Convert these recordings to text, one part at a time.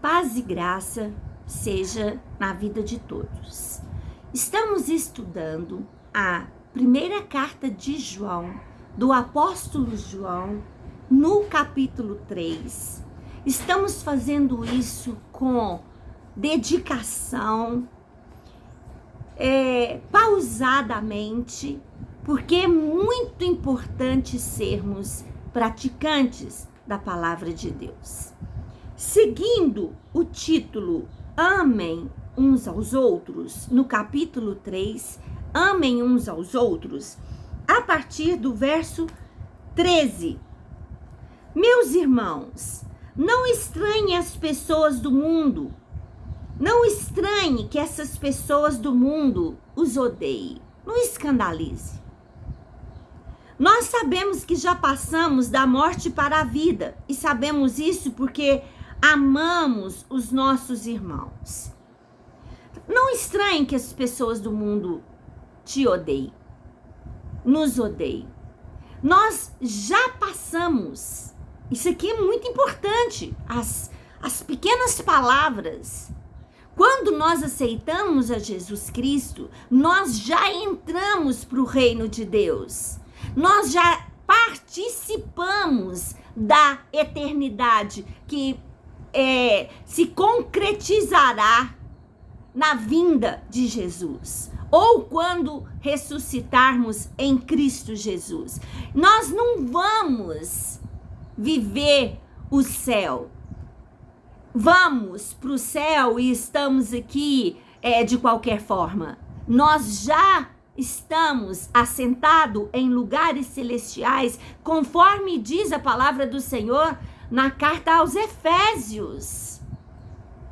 Paz e graça seja na vida de todos. Estamos estudando a primeira carta de João, do apóstolo João, no capítulo 3. Estamos fazendo isso com dedicação, pausadamente, porque é muito importante sermos praticantes da palavra de Deus. Seguindo o título Amem uns aos outros, no capítulo 3, Amem uns aos outros, a partir do verso 13. Meus irmãos, não estranhem as pessoas do mundo. Não estranhe que essas pessoas do mundo os odeiem. Não escandalize. Nós sabemos que já passamos da morte para a vida. E sabemos isso porque amamos os nossos irmãos. Não estranhe que as pessoas do mundo te odeiem. Nos odeiem. Nós já passamos. Isso aqui é muito importante. As pequenas palavras. Quando nós aceitamos a Jesus Cristo, nós já entramos para o reino de Deus. Nós já participamos da eternidade que se concretizará na vinda de Jesus. Ou quando ressuscitarmos em Cristo Jesus. Nós não vamos viver o céu. Vamos para o céu e estamos aqui de qualquer forma. Nós já estamos assentados em lugares celestiais, conforme diz a palavra do Senhor na carta aos Efésios.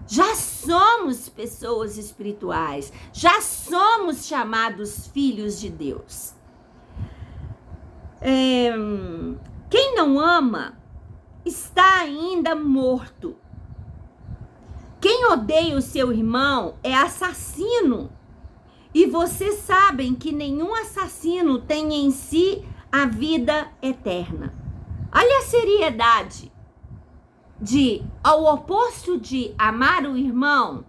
Já somos pessoas espirituais, já somos chamados filhos de Deus. Quem não ama está ainda morto. Quem odeia o seu irmão é assassino. E vocês sabem que nenhum assassino tem em si a vida eterna. Olha a seriedade ao oposto de amar o irmão,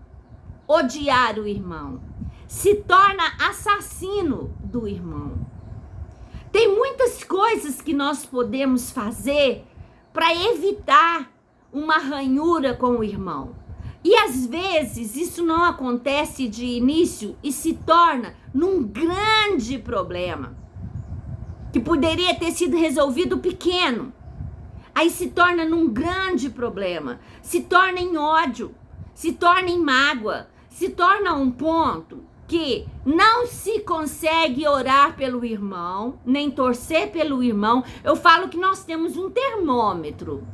odiar o irmão, se torna assassino do irmão. Tem muitas coisas que nós podemos fazer para evitar uma ranhura com o irmão. E às vezes isso não acontece de início e se torna num grande problema, que poderia ter sido resolvido pequeno. Aí se torna num grande problema, se torna em ódio, se torna em mágoa, se torna um ponto que não se consegue orar pelo irmão, nem torcer pelo irmão. Eu falo que nós temos um termômetro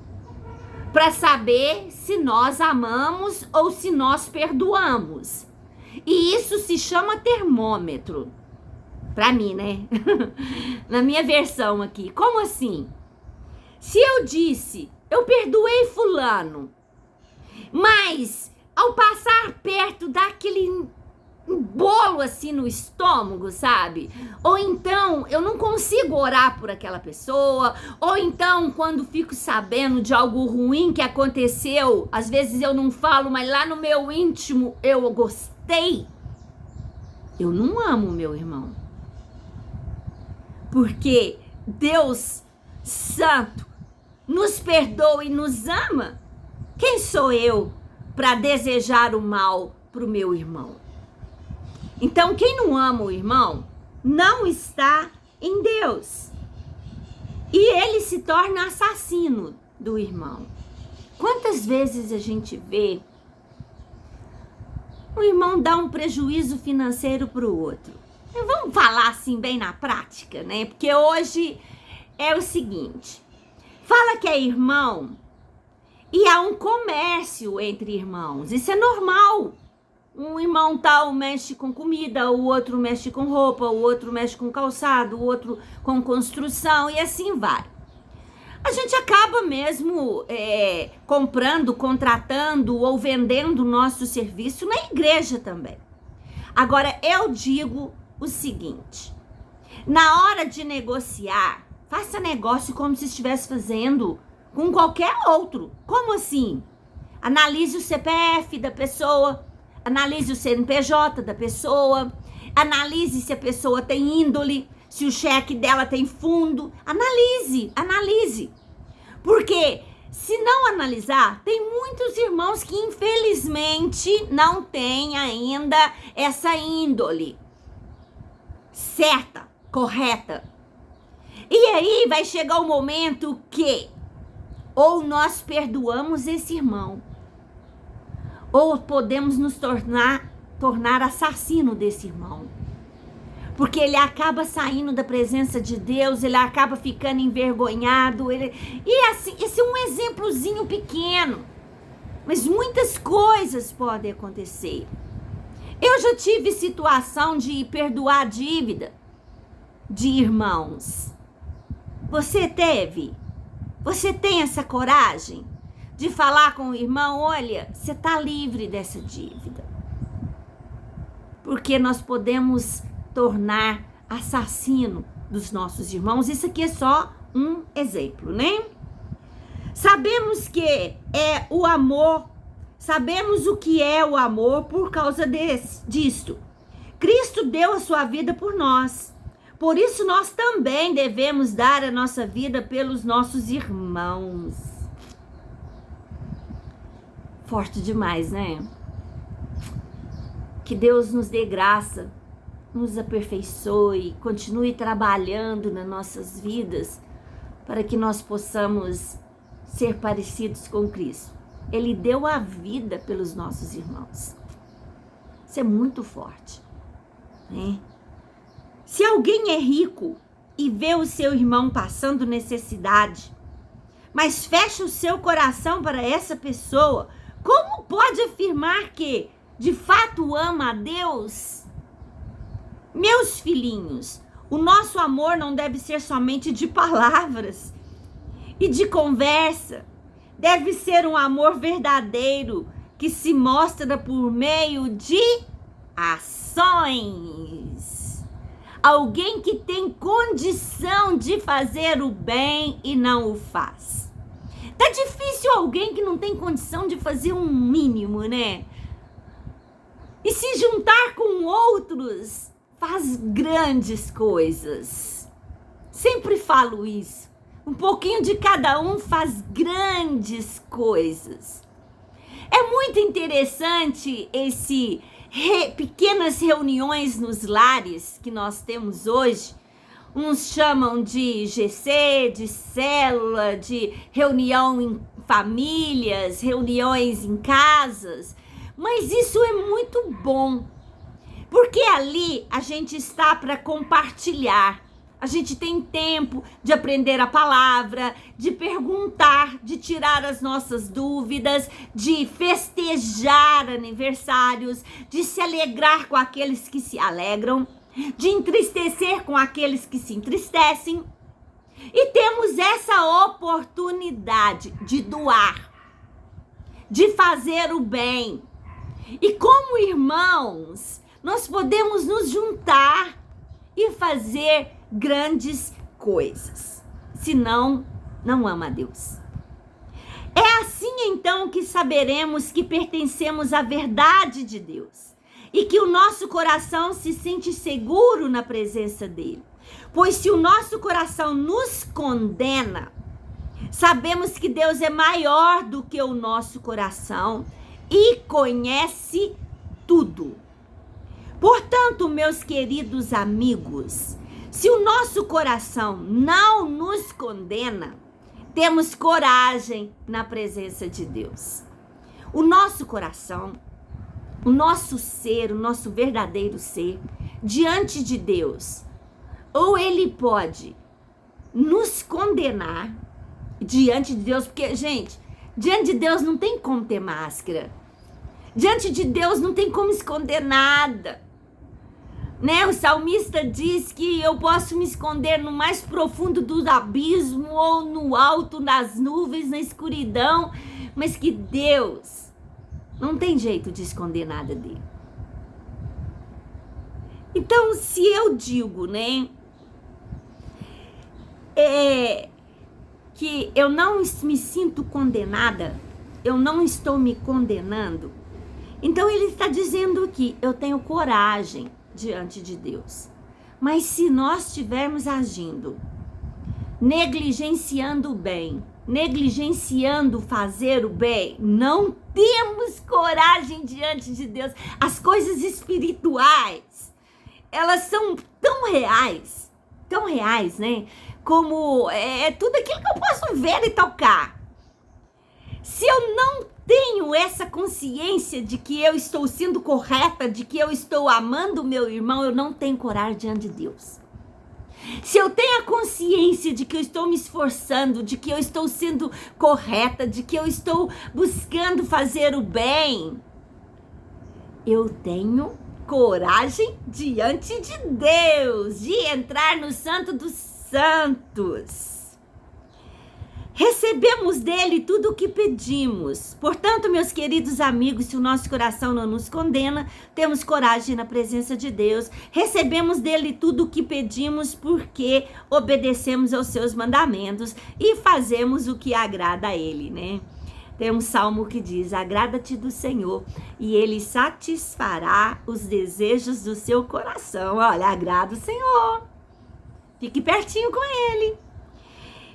para saber se nós amamos ou se nós perdoamos. E isso se chama termômetro. Para mim, né? Na minha versão aqui. Como assim? Se eu disse, eu perdoei fulano, mas ao passar perto daquele bolo assim no estômago, sabe? Ou então eu não consigo orar por aquela pessoa, ou então quando fico sabendo de algo ruim que aconteceu, às vezes eu não falo, mas lá no meu íntimo eu gostei. Eu não amo meu irmão. Porque Deus Santo nos perdoa e nos ama. Quem sou eu para desejar o mal para o meu irmão? Então, quem não ama o irmão, não está em Deus. E ele se torna assassino do irmão. Quantas vezes a gente vê o irmão dar um prejuízo financeiro para o outro? Vamos falar assim bem na prática, né? Porque hoje é o seguinte, fala que é irmão e há um comércio entre irmãos. Isso é normal. Um irmão tal mexe com comida, o outro mexe com roupa, o outro mexe com calçado, o outro com construção e assim vai. A gente acaba mesmo comprando, contratando ou vendendo o nosso serviço na igreja também. Agora, eu digo o seguinte, na hora de negociar, faça negócio como se estivesse fazendo com qualquer outro. Como assim? Analise o CPF da pessoa, analise o CNPJ da pessoa, analise se a pessoa tem índole, se o cheque dela tem fundo. Analise. Porque se não analisar, tem muitos irmãos que infelizmente não têm ainda essa índole certa, correta. E aí vai chegar o momento que ou nós perdoamos esse irmão, ou podemos nos tornar assassino desse irmão. Porque ele acaba saindo da presença de Deus, ele acaba ficando envergonhado. E assim, esse é um exemplozinho pequeno. Mas muitas coisas podem acontecer. Eu já tive situação de perdoar a dívida de irmãos. Você teve? Você tem essa coragem de falar com o irmão, olha, você está livre dessa dívida? Porque nós podemos tornar assassino dos nossos irmãos. Isso aqui é só um exemplo, né? Sabemos que é o amor, sabemos o que é o amor por causa disto. Cristo deu a sua vida por nós. Por isso nós também devemos dar a nossa vida pelos nossos irmãos. Forte demais, né? Que Deus nos dê graça, nos aperfeiçoe, continue trabalhando nas nossas vidas para que nós possamos ser parecidos com Cristo. Ele deu a vida pelos nossos irmãos. Isso é muito forte, né? Se alguém é rico e vê o seu irmão passando necessidade, mas fecha o seu coração para essa pessoa, como pode afirmar que de fato ama a Deus? Meus filhinhos, o nosso amor não deve ser somente de palavras e de conversa. Deve ser um amor verdadeiro que se mostra por meio de ações. Alguém que tem condição de fazer o bem e não o faz. Tá difícil alguém que não tem condição de fazer um mínimo, né? E se juntar com outros faz grandes coisas. Sempre falo isso. Um pouquinho de cada um faz grandes coisas. É muito interessante pequenas reuniões nos lares que nós temos hoje. Uns chamam de GC, de célula, de reunião em famílias, reuniões em casas. Mas isso é muito bom, porque ali a gente está para compartilhar. A gente tem tempo de aprender a palavra, de perguntar, de tirar as nossas dúvidas, de festejar aniversários, de se alegrar com aqueles que se alegram, de entristecer com aqueles que se entristecem. E temos essa oportunidade de doar, de fazer o bem. E como irmãos, nós podemos nos juntar e fazer grandes coisas. Senão, não ama a Deus. É assim então que saberemos que pertencemos à verdade de Deus e que o nosso coração se sente seguro na presença dele. Pois se o nosso coração nos condena, sabemos que Deus é maior do que o nosso coração e conhece tudo. Portanto, meus queridos amigos, se o nosso coração não nos condena, temos coragem na presença de Deus. O nosso coração, o nosso ser, o nosso verdadeiro ser, diante de Deus, ou ele pode nos condenar diante de Deus, porque, gente, diante de Deus não tem como ter máscara. Diante de Deus não tem como esconder nada. Né? O salmista diz que eu posso me esconder no mais profundo do abismo ou no alto das nuvens, na escuridão, mas que Deus não tem jeito de esconder nada dele. Então, se eu digo, né, que eu não me sinto condenada, eu não estou me condenando. Então ele está dizendo aqui, eu tenho coragem diante de Deus. Mas se nós estivermos agindo, negligenciando o bem, negligenciando fazer o bem, não temos coragem diante de Deus. As coisas espirituais, elas são tão reais, né? Como tudo aquilo que eu posso ver e tocar. Se eu não tenho essa consciência de que eu estou sendo correta, de que eu estou amando o meu irmão, eu não tenho coragem diante de Deus. Se eu tenho a consciência de que eu estou me esforçando, de que eu estou sendo correta, de que eu estou buscando fazer o bem, eu tenho coragem diante de Deus, de entrar no Santo dos Santos. Recebemos dele tudo o que pedimos. Portanto, meus queridos amigos, se o nosso coração não nos condena, temos coragem na presença de Deus. Recebemos dele tudo o que pedimos porque obedecemos aos seus mandamentos e fazemos o que agrada a ele, né? Tem um salmo que diz, agrada-te do Senhor e ele satisfará os desejos do seu coração. Olha, agrada o Senhor. Fique pertinho com ele.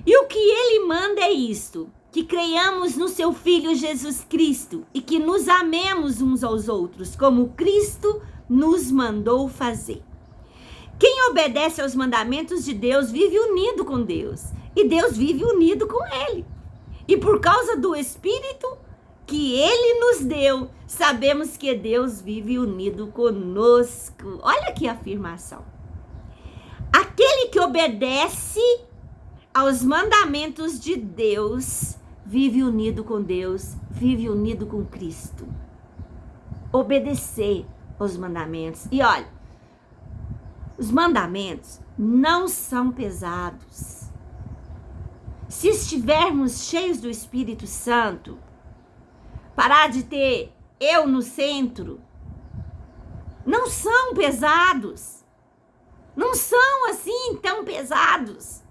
E o que ele manda é isto, que creiamos no seu Filho Jesus Cristo e que nos amemos uns aos outros, como Cristo nos mandou fazer. Quem obedece aos mandamentos de Deus vive unido com Deus e Deus vive unido com ele. E por causa do Espírito que ele nos deu, sabemos que Deus vive unido conosco. Olha aqui a afirmação. Aquele que obedece aos mandamentos de Deus, vive unido com Deus, vive unido com Cristo. Obedecer aos mandamentos. E olha, os mandamentos não são pesados. Se estivermos cheios do Espírito Santo, parar de ter eu no centro, não são pesados. Não são assim tão pesados.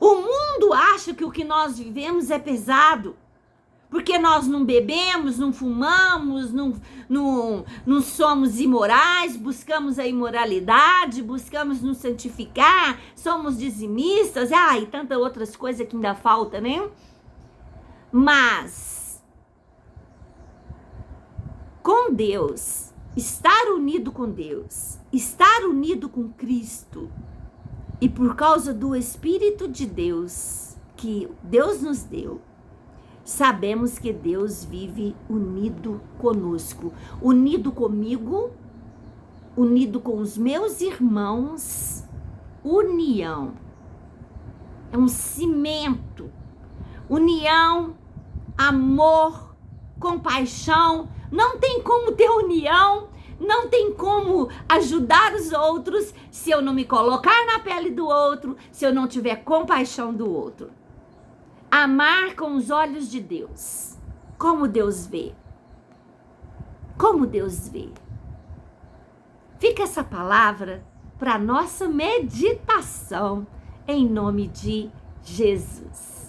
O mundo acha que o que nós vivemos é pesado, porque nós não bebemos, não fumamos, não somos imorais, buscamos a imoralidade, buscamos nos santificar, somos dizimistas, e tantas outras coisas que ainda falta, né? Mas, com Deus, estar unido com Deus, estar unido com Cristo, e por causa do Espírito de Deus, que Deus nos deu, sabemos que Deus vive unido conosco, unido comigo, unido com os meus irmãos. União é um cimento. União, amor, compaixão. Não tem como ter união. Não tem como ajudar os outros se eu não me colocar na pele do outro, se eu não tiver compaixão do outro. Amar com os olhos de Deus. Como Deus vê. Como Deus vê. Fica essa palavra para nossa meditação em nome de Jesus.